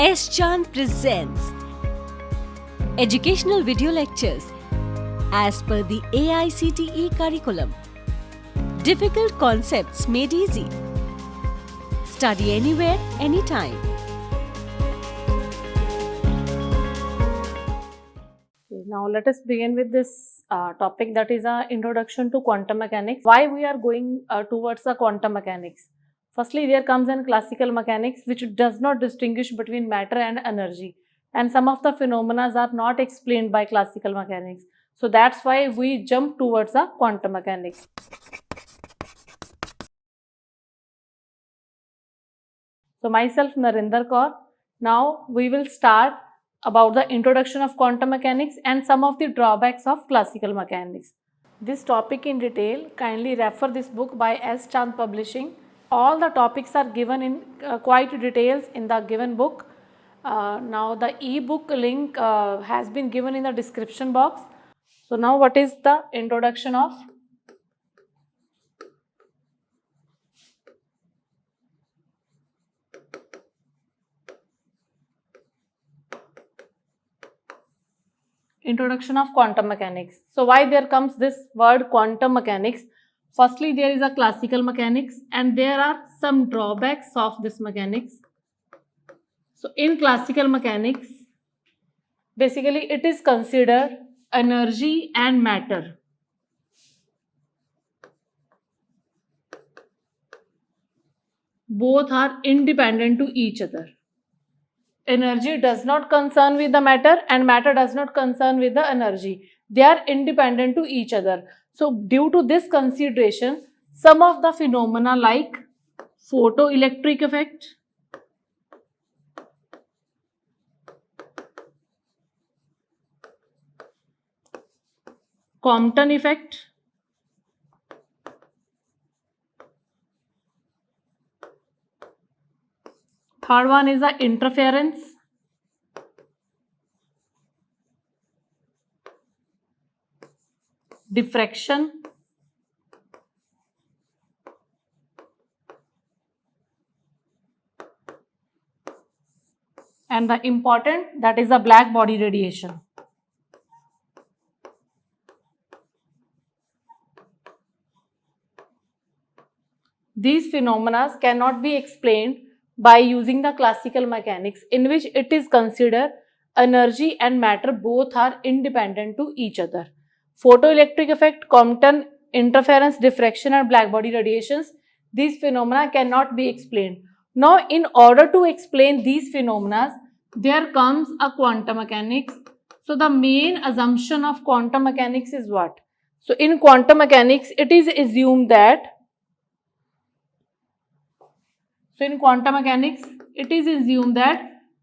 S. Chand presents educational video lectures as per the AICTE curriculum. Difficult concepts made easy. Study anywhere, anytime. Now let us begin with this topic, that is our introduction to quantum mechanics. Why we are going towards the quantum mechanics? Firstly, there comes in classical mechanics, which does not distinguish between matter and energy, and some of the phenomena are not explained by classical mechanics. So that's why we jump towards the quantum mechanics. So myself, Narinder Kaur. Now we will start about the introduction of quantum mechanics and some of the drawbacks of classical mechanics. This topic in detail, kindly refer this book by S. Chand Publishing. All the topics are given in quite details in the given book. Now the e-book link has been given in the description box. So now what is the introduction of quantum mechanics. So why there comes this word quantum mechanics? Firstly, there is a classical mechanics and there are some drawbacks of this mechanics. So in classical mechanics, basically it is considered energy and matter. Both are independent to each other. Energy does not concern with the matter and matter does not concern with the energy. They are independent to each other. So due to this consideration, some of the phenomena like photoelectric effect, Compton effect, third one is the interference, diffraction, and the important, that is the black body radiation. These phenomena cannot be explained by using the classical mechanics, in which it is considered energy and matter both are independent to each other. Photoelectric effect, Compton, interference, diffraction and black body radiations, these phenomena cannot be explained. Now in order to explain these phenomena, there comes a quantum mechanics. So the main assumption of quantum mechanics is what? So in quantum mechanics, it is assumed that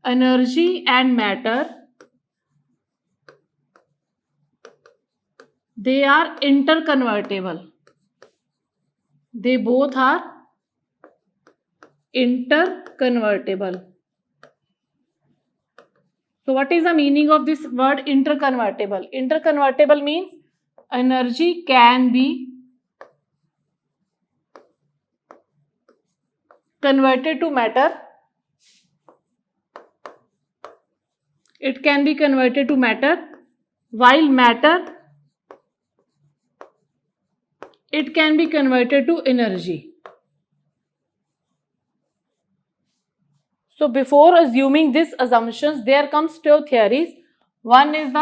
energy and matter, they are interconvertible. They both are interconvertible. So what is the meaning of this word interconvertible? Interconvertible means energy can be converted to matter. It can be converted to matter, while matter, it can be converted to energy. So before assuming these assumptions, there comes two theories. One is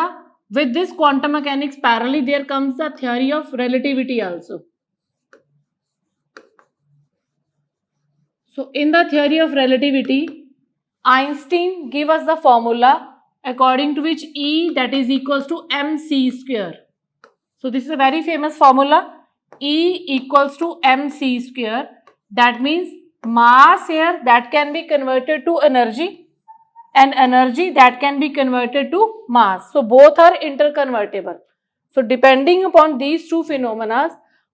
with this quantum mechanics parallelly, there comes the theory of relativity also. So in the theory of relativity, Einstein gave us the formula according to which E, that is equals to mc square. So this is a very famous formula, E equals to mc square. That means mass here that can be converted to energy and energy that can be converted to mass. So both are interconvertible. So depending upon these two phenomena,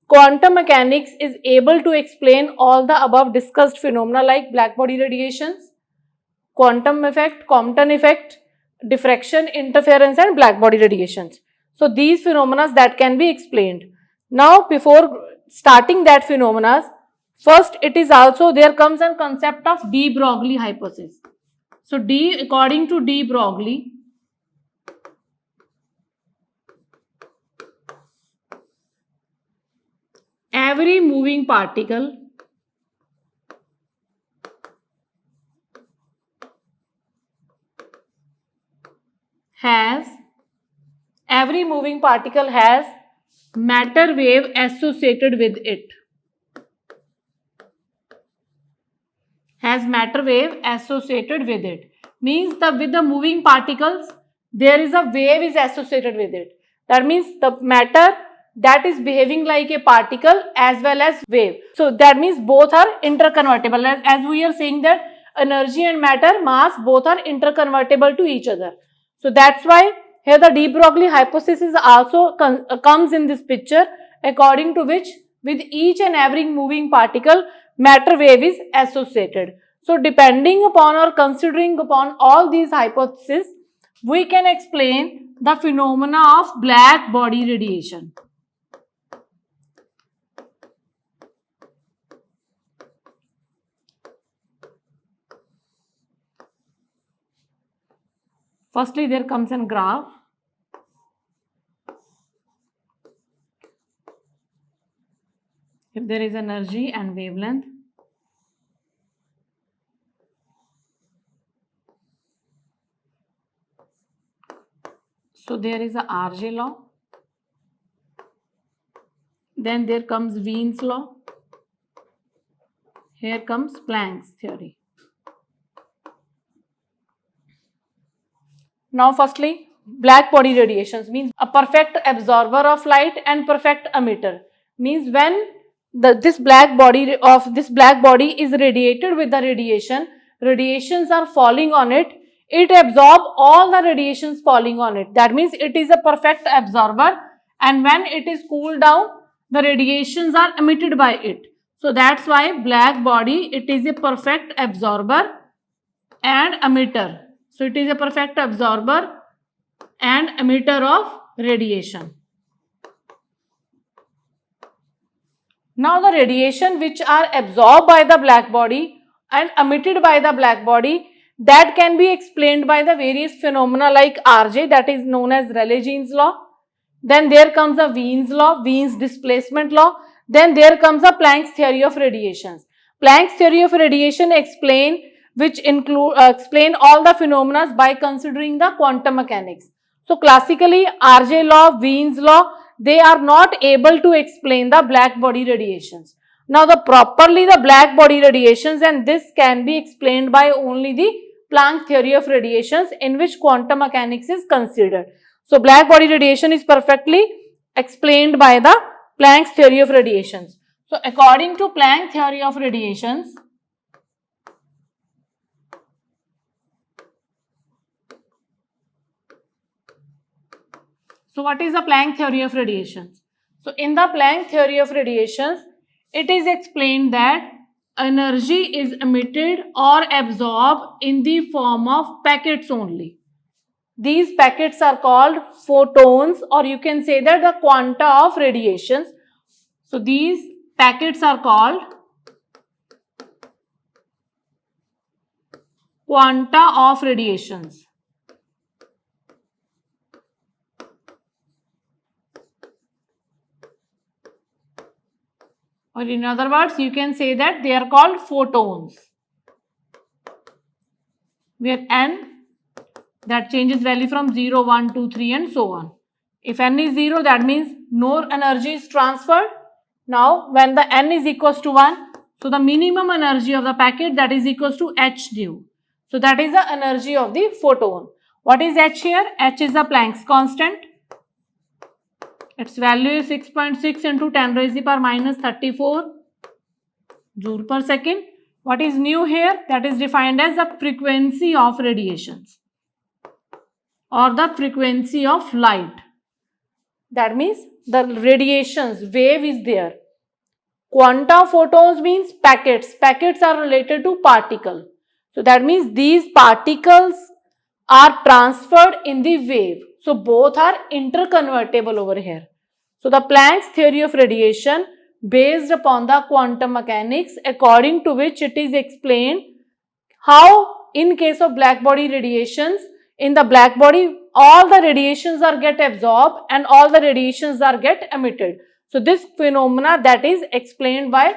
quantum mechanics is able to explain all the above discussed phenomena like black body radiations, quantum effect, Compton effect, diffraction, interference and black body radiations. So these phenomena that can be explained. Now before starting that phenomena, first it is also there comes a concept of de Broglie hypothesis. So according to de Broglie, every moving particle has matter wave associated with it. Has matter wave associated with it. Means with the moving particles, there is a wave is associated with it. That means the matter that is behaving like a particle as well as wave. So that means both are interconvertible. As we are saying that energy and matter, mass, both are interconvertible to each other. So that's why here the de Broglie hypothesis also comes in this picture, according to which with each and every moving particle, matter wave is associated. So depending upon or considering upon all these hypotheses, we can explain the phenomena of black body radiation. Firstly, there comes a graph. If there is energy and wavelength, so there is a RJ law, then there comes Wien's law, here comes Planck's theory. Now firstly, black body radiations means a perfect absorber of light and perfect emitter. Means when this black body is radiated with the radiations are falling on it, it absorbs all the radiations falling on it. That means it is a perfect absorber, and when it is cooled down, the radiations are emitted by it. So that's why black body, it is a perfect absorber and emitter. So it is a perfect absorber and emitter of radiation. Now the radiation which are absorbed by the black body and emitted by the black body, that can be explained by the various phenomena like RJ, that is known as Rayleigh-Jean's law. Then there comes a Wien's law, Wien's displacement law. Then there comes a Planck's theory of radiations. Planck's theory of radiation explain all the phenomena by considering the quantum mechanics. So classically, RJ law, Wien's law, they are not able to explain the black body radiations. Now the black body radiations, and this can be explained by only the Planck theory of radiations, in which quantum mechanics is considered. So black body radiation is perfectly explained by the Planck's theory of radiations. So according to Planck theory of radiations, so what is the Planck theory of radiations? So in the Planck theory of radiations, it is explained that energy is emitted or absorbed in the form of packets only. These packets are called photons, or you can say that the quanta of radiations. So these packets are called quanta of radiations. Or in other words, you can say that they are called photons, where n, that changes value from 0, 1, 2, 3 and so on. If n is 0, that means no energy is transferred. Now when the n is equals to 1, so the minimum energy of the packet, that is equals to h nu. So that is the energy of the photon. What is h here? H is the Planck's constant. Its value is 6.6 into 10 raised to the power minus 34 joule per second. What is nu here? That is defined as the frequency of radiations or the frequency of light. That means the radiations, wave is there. Quanta photons means packets. Packets are related to particle. So that means these particles are transferred in the wave. So both are interconvertible over here. So the Planck's theory of radiation based upon the quantum mechanics, according to which it is explained how in case of black body radiations, in the black body, all the radiations are get absorbed and all the radiations are get emitted. So this phenomena that is explained by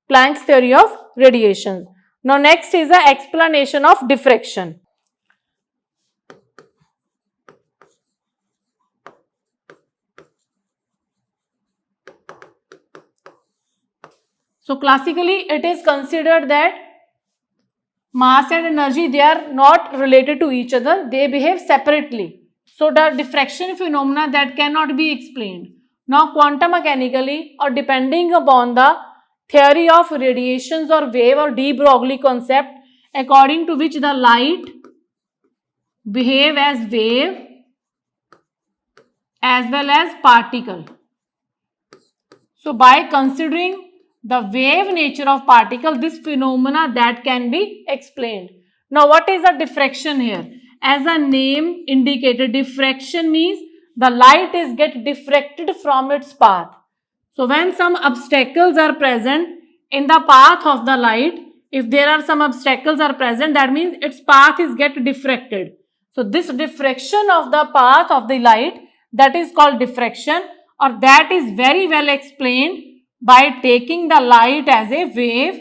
Planck's theory of radiation. Now next is the explanation of diffraction. So classically it is considered that mass and energy, they are not related to each other, they behave separately. So the diffraction phenomena that cannot be explained. Now quantum mechanically, or depending upon the theory of radiations or wave or de Broglie concept, according to which the light behave as wave as well as particle. So by considering the wave nature of particle, this phenomena that can be explained. Now what is a diffraction here? As a name indicated, diffraction means the light is get diffracted from its path. So when some obstacles are present in the path of the light, if there are some obstacles are present, that means its path is get diffracted. So this diffraction of the path of the light, that is called diffraction, or that is very well explained by taking the light as a wave,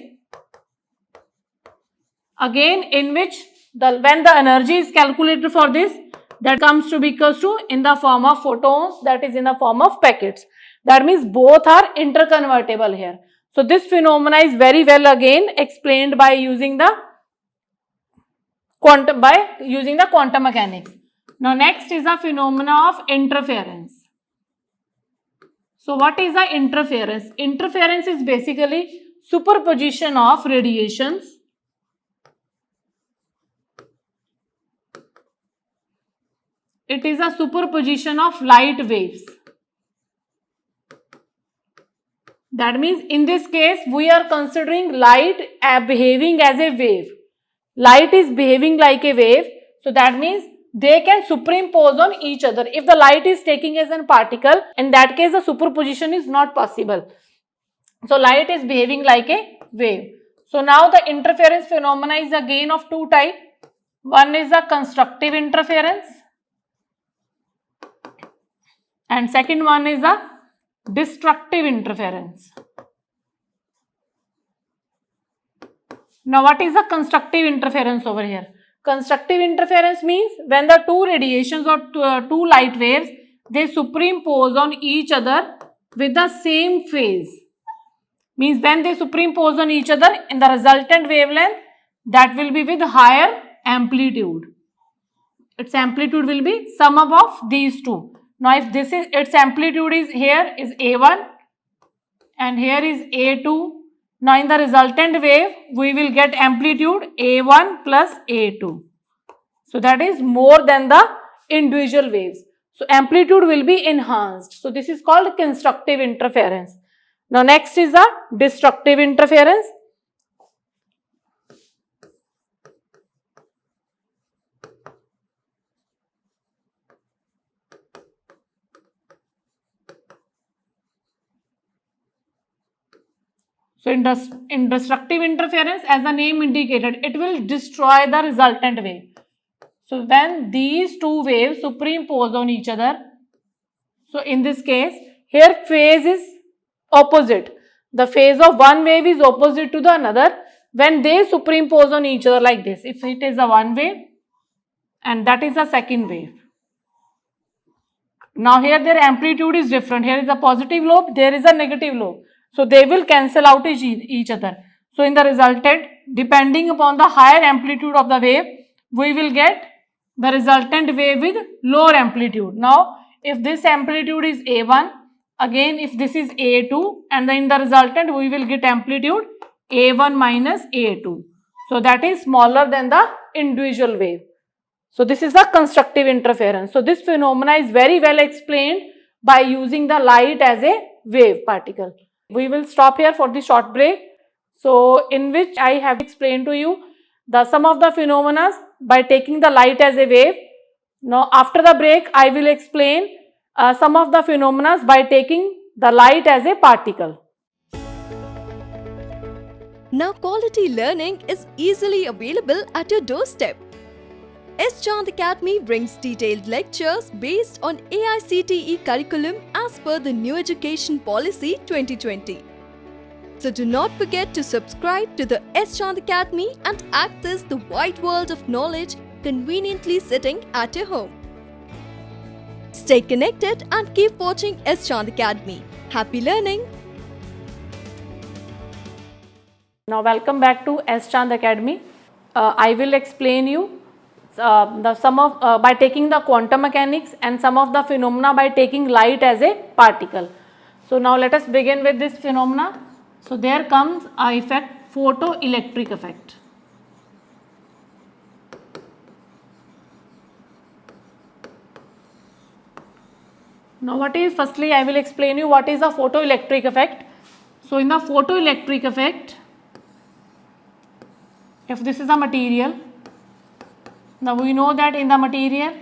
again in which when the energy is calculated for this, that comes to be equals to in the form of photons, that is in the form of packets. That means both are interconvertible here. So this phenomena is very well again explained by using the quantum mechanics. Now next is the phenomena of interference. So what is the interference? Interference is basically superposition of radiations It is a superposition of light waves. That means in this case we are considering light behaving as a wave. Light is behaving like a wave. So that means they can superimpose on each other. If the light is taking as a particle, in that case the superposition is not possible. So light is behaving like a wave. So now the interference phenomena is again of two types. One is a constructive interference and second one is a destructive interference. Now what is the constructive interference over here? Constructive interference means when the two radiations or two light waves, they superimpose on each other with the same phase. Means when they superimpose on each other in the resultant wavelength, that will be with higher amplitude. Its amplitude will be sum up of these two. Now if this is its amplitude is here is A1 and here is A2. Now in the resultant wave we will get amplitude A1 plus A2. So that is more than the individual waves. So amplitude will be enhanced. So this is called constructive interference. Now next is the destructive interference. So in destructive interference, as the name indicated, it will destroy the resultant wave. So when these two waves superimpose on each other, so in this case, here phase is opposite. The phase of one wave is opposite to the another when they superimpose on each other like this. If it is a one wave and that is a second wave. Now here their amplitude is different. Here is a positive lobe, there is a negative lobe. So they will cancel out each other. So in the resultant, depending upon the higher amplitude of the wave, we will get the resultant wave with lower amplitude. Now if this amplitude is A1, again if this is A2, and then in the resultant we will get amplitude A1 minus A2. So that is smaller than the individual wave. So this is a constructive interference. So this phenomena is very well explained by using the light as a wave particle. We will stop here for the short break. So in which I have explained to you some of the phenomena by taking the light as a wave. Now after the break I will explain some of the phenomena by taking the light as a particle. Now quality learning is easily available at your doorstep. S. Chand Academy brings detailed lectures based on AICTE curriculum as per the New Education Policy 2020. So do not forget to subscribe to the S. Chand Academy and access the wide world of knowledge conveniently sitting at your home. Stay connected and keep watching S. Chand Academy. Happy learning! Now welcome back to S. Chand Academy. I will explain you by taking the quantum mechanics and some of the phenomena by taking light as a particle. So now let us begin with this phenomena. So there comes a effect, photoelectric effect. Now firstly I will explain you what is a photoelectric effect. So in the photoelectric effect, if this is a material, now we know that in the material,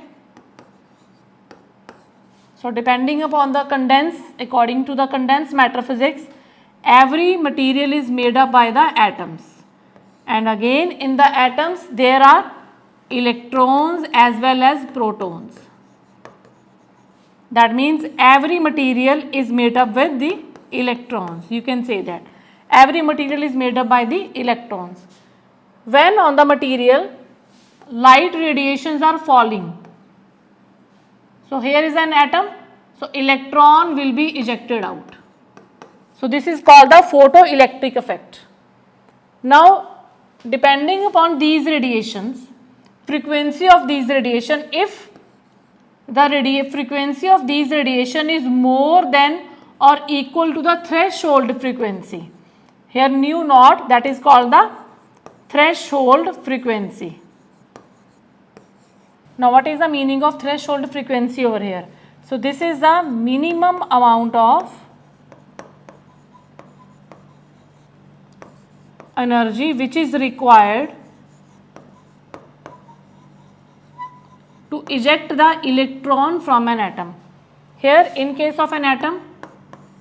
so depending upon the according to the condensed matter physics, every material is made up by the atoms, and again in the atoms there are electrons as well as protons. That means every material is made up with the electrons. You can say that every material is made up by the electrons. When on the material light radiations are falling, so here is an atom, so electron will be ejected out. So this is called the photoelectric effect. Now depending upon these radiations, frequency of these radiation, if the frequency of these radiation is more than or equal to the threshold frequency, here nu naught, that is called the threshold frequency. Now what is the meaning of threshold frequency over here? So this is the minimum amount of energy which is required to eject the electron from an atom. Here in case of an atom,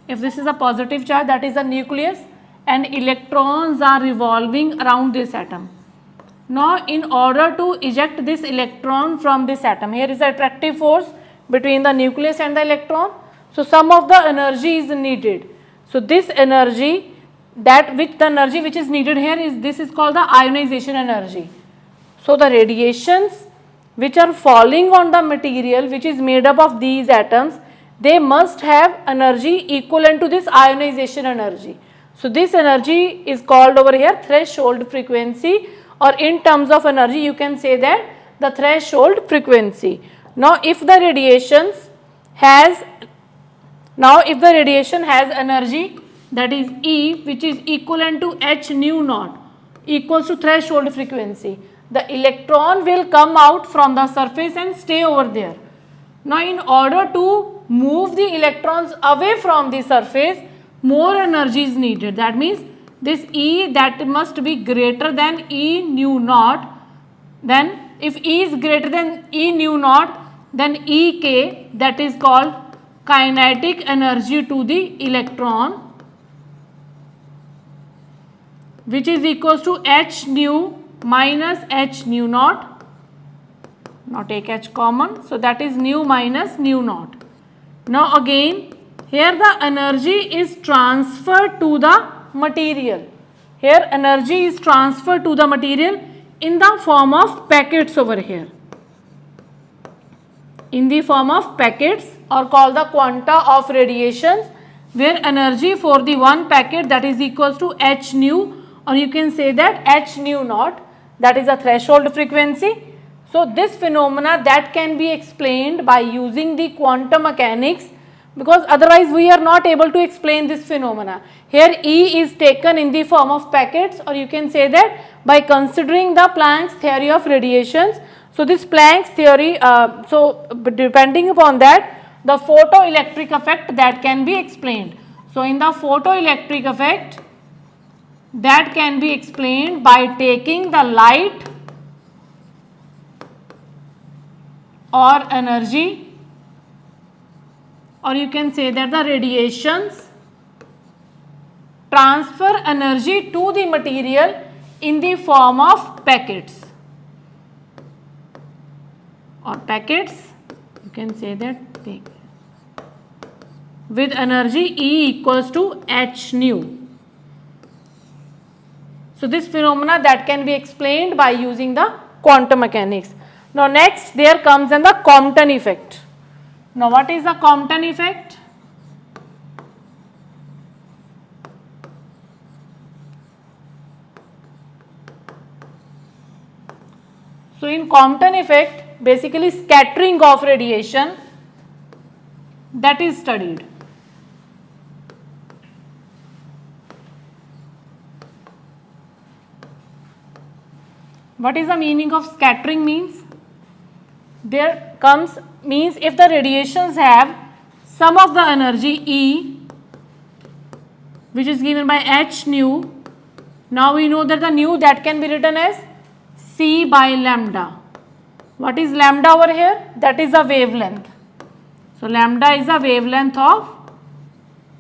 if this is a positive charge, that is the nucleus, and electrons are revolving around this atom. Now in order to eject this electron from this atom, here is the attractive force between the nucleus and the electron. So some of the energy is needed. So this energy, the energy which is needed here is called the ionization energy. So the radiations which are falling on the material which is made up of these atoms, they must have energy equivalent to this ionization energy. So this energy is called over here threshold frequency, or in terms of energy you can say that the threshold frequency. Now if the radiation has energy, that is E, which is equivalent to h nu naught, equals to threshold frequency, the electron will come out from the surface and stay over there. Now in order to move the electrons away from the surface, more energy is needed. That means this E, that must be greater than E nu naught. Then if E is greater than E nu naught, then EK, that is called kinetic energy to the electron, which is equals to h nu minus h nu naught. Now take h common, so that is nu minus nu naught. Now again here the energy is transferred to the material. Here energy is transferred to the material in the form of packets over here. In the form of packets, or called the quanta of radiations, where energy for the one packet, that is equals to h nu, or you can say that h nu naught, that is a threshold frequency. So this phenomena that can be explained by using the quantum mechanics, because otherwise we are not able to explain this phenomena. Here E is taken in the form of packets, or you can say that by considering the Planck's theory of radiations. So this Planck's theory, depending upon that, the photoelectric effect that can be explained. So in the photoelectric effect, that can be explained by taking the light or energy, or you can say that the radiations transfer energy to the material in the form of packets or packets, you can say that with energy E equals to h nu. So this phenomena that can be explained by using the quantum mechanics. Now next there comes in the Compton effect. Now what is the Compton effect? So in Compton effect, basically scattering of radiation that is studied. What is the meaning of scattering means? There comes means if the radiations have some of the energy E, which is given by h nu. Now we know that the nu that can be written as C by lambda. What is lambda over here? That is a wavelength. So lambda is a wavelength of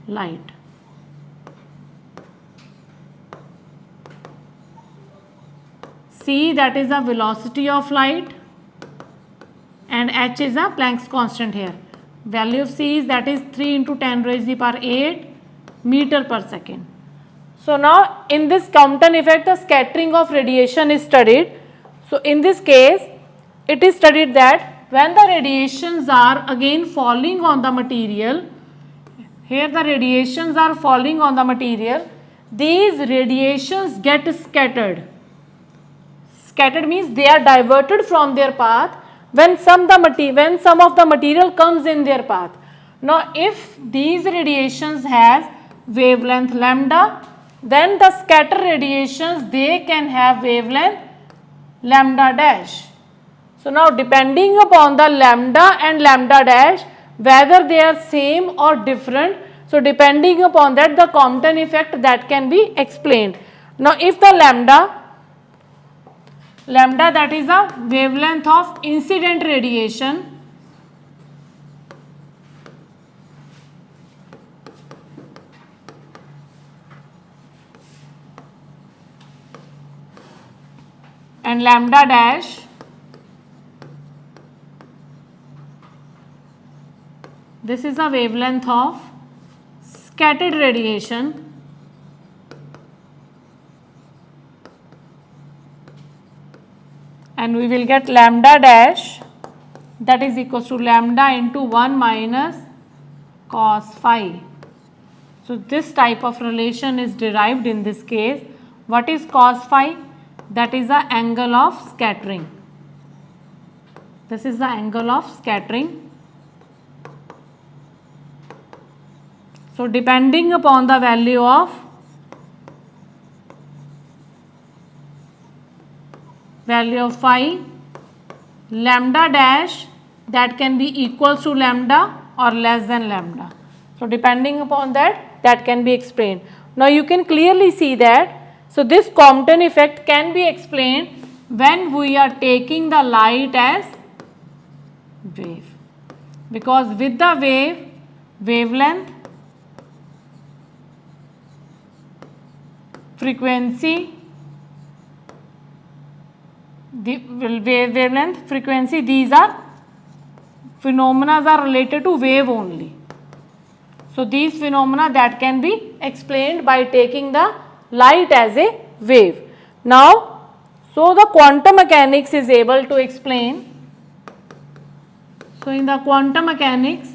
light. C, that is the velocity of light, and h is a Planck's constant here. Value of C is that is 3 into 10 raised to the power 8 meter per second. So now in this Compton effect, the scattering of radiation is studied. So in this case, it is studied that when the radiations are again falling on the material, here the radiations are falling on the material, these radiations get scattered. Scattered means they are diverted from their path when some of the material comes in their path. Now if these radiations has wavelength lambda, then the scatter radiations they can have wavelength lambda dash. So now depending upon the lambda and lambda dash, whether they are same or different, so depending upon that the Compton effect that can be explained. Now if the lambda that is a wavelength of incident radiation, and lambda dash this is a wavelength of scattered radiation, and we will get lambda dash that is equals to lambda into 1 minus cos phi. So this type of relation is derived in this case. What is cos phi? That is the angle of scattering. This is the angle of scattering. So depending upon the value of phi, lambda dash that can be equals to lambda or less than lambda. So depending upon that can be explained. Now you can clearly see that. So this Compton effect can be explained when we are taking the light as wave, because with the wavelength, frequency, wavelength, frequency, these are phenomena are related to wave only. So these phenomena that can be explained by taking the light as a wave. Now, so the quantum mechanics is able to explain. So in the quantum mechanics,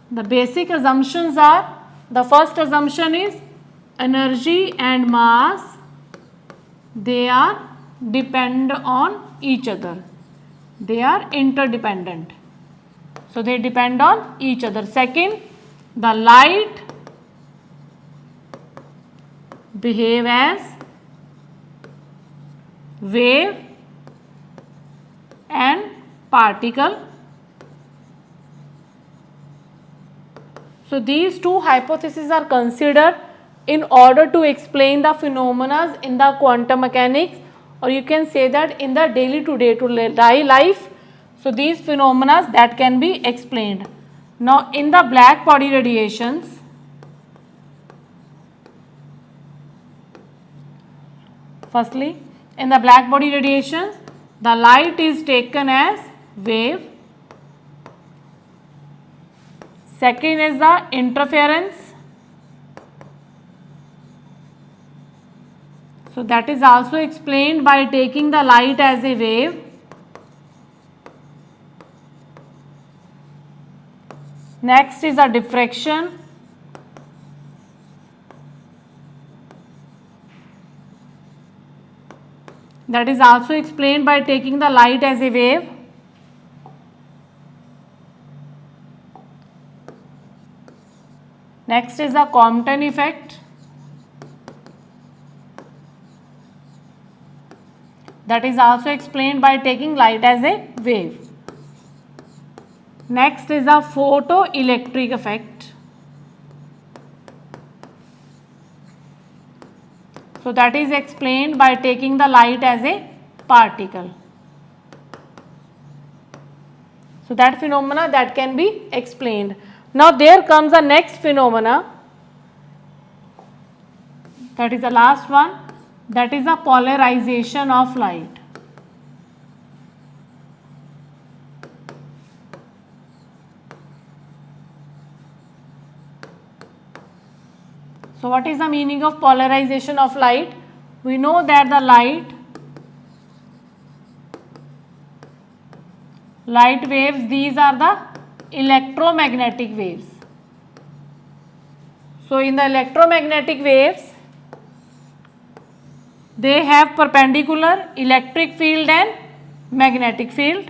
the basic assumptions are, the first assumption is energy and mass, they are depend on each other. They are interdependent. So they depend on each other. Second, the light behave as wave and particle. So these two hypotheses are considered in order to explain the phenomena in the quantum mechanics, or you can say that in the daily to day life. So these phenomena that can be explained. Now in the black body radiations, Firstly, in the black body radiation, the light is taken as wave. Second is the interference. So that is also explained by taking the light as a wave. Next is the diffraction. That is also explained by taking the light as a wave. Next is the Compton effect. That is also explained by taking light as a wave. Next is the photoelectric effect. So that is explained by taking the light as a particle. So that phenomena that can be explained. Now there comes the next phenomena. That is the last one. That is the polarization of light. So what is the meaning of polarization of light? We know that the light waves, these are the electromagnetic waves. So in the electromagnetic waves, they have perpendicular electric field and magnetic field.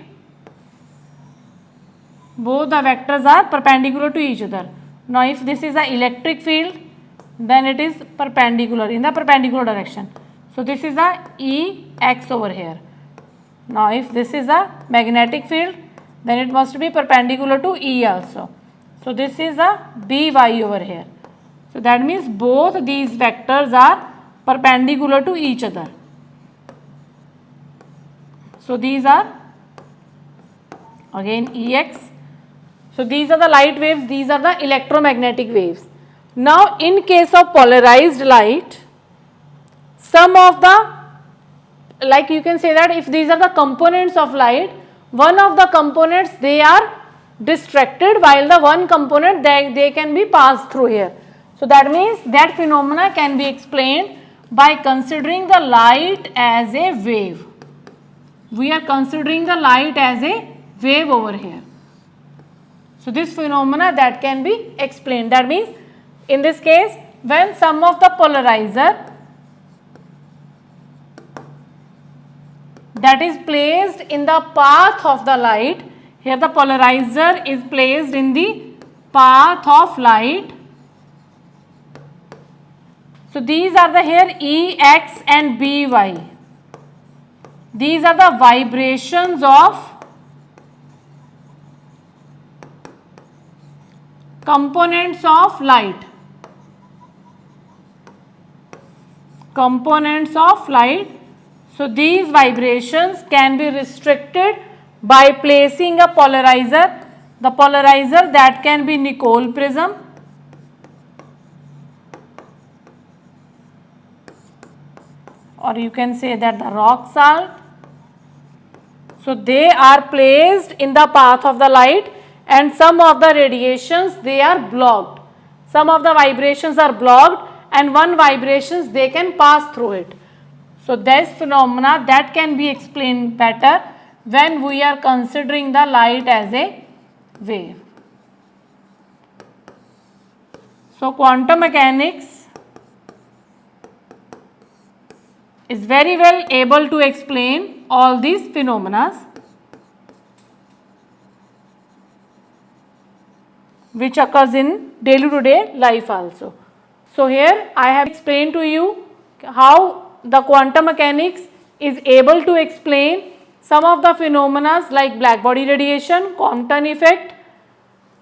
Both the vectors are perpendicular to each other. Now if this is the electric field, then it is perpendicular in the perpendicular direction. So this is the Ex over here. Now if this is a magnetic field, then it must be perpendicular to E also. So this is a By over here. So that means both these vectors are perpendicular to each other. So these are again Ex. So these are the light waves, these are the electromagnetic waves. Now in case of polarized light, some of the, like you can say that if these are the components of light, one of the components they are distracted while the one component they can be passed through here. So that means that phenomena can be explained by considering the light as a wave. We are considering the light as a wave over here. So this phenomena that can be explained. That means in this case, when some of the polarizer that is placed in the path of the light, here the polarizer is placed in the path of light. So these are the here Ex and By. These are the vibrations of components of light. Components of light. So these vibrations can be restricted by placing a polarizer. The polarizer that can be Nicol prism. Or you can say that the rock salt. So they are placed in the path of the light and some of the radiations they are blocked. Some of the vibrations are blocked and one vibrations they can pass through it. So this phenomena that can be explained better when we are considering the light as a wave. So quantum mechanics is very well able to explain all these phenomena which occurs in daily to day life also. So here I have explained to you how the quantum mechanics is able to explain some of the phenomena like black body radiation, Compton effect,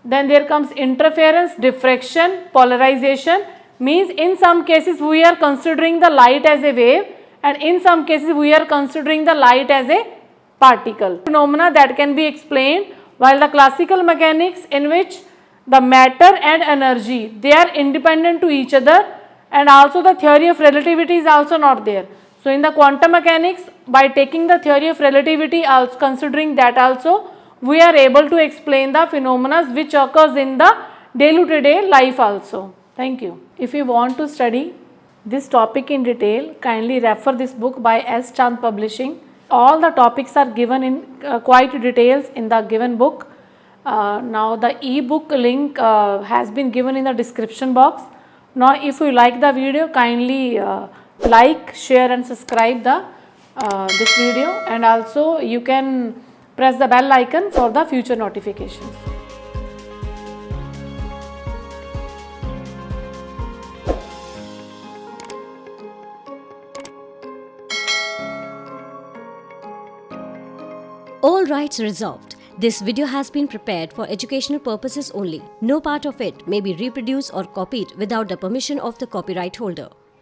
then there comes interference, diffraction, polarization. Means in some cases we are considering the light as a wave and in some cases we are considering the light as a particle. Phenomena that can be explained, while the classical mechanics in which the matter and energy they are independent to each other and also the theory of relativity is also not there. So So in the quantum mechanics, by taking the theory of relativity, also considering that also, we are able to explain the phenomena which occurs in the day-to-day life also. Thank you. If you want to study this topic in detail, kindly refer this book by S. Chand Publishing. All the topics are given in quite details in the given book. Now the e-book link has been given in the description box. Now if you like the video, kindly like, share and subscribe this video, and also you can press the bell icon for the future notifications. All rights reserved. This video has been prepared for educational purposes only. No part of it may be reproduced or copied without the permission of the copyright holder.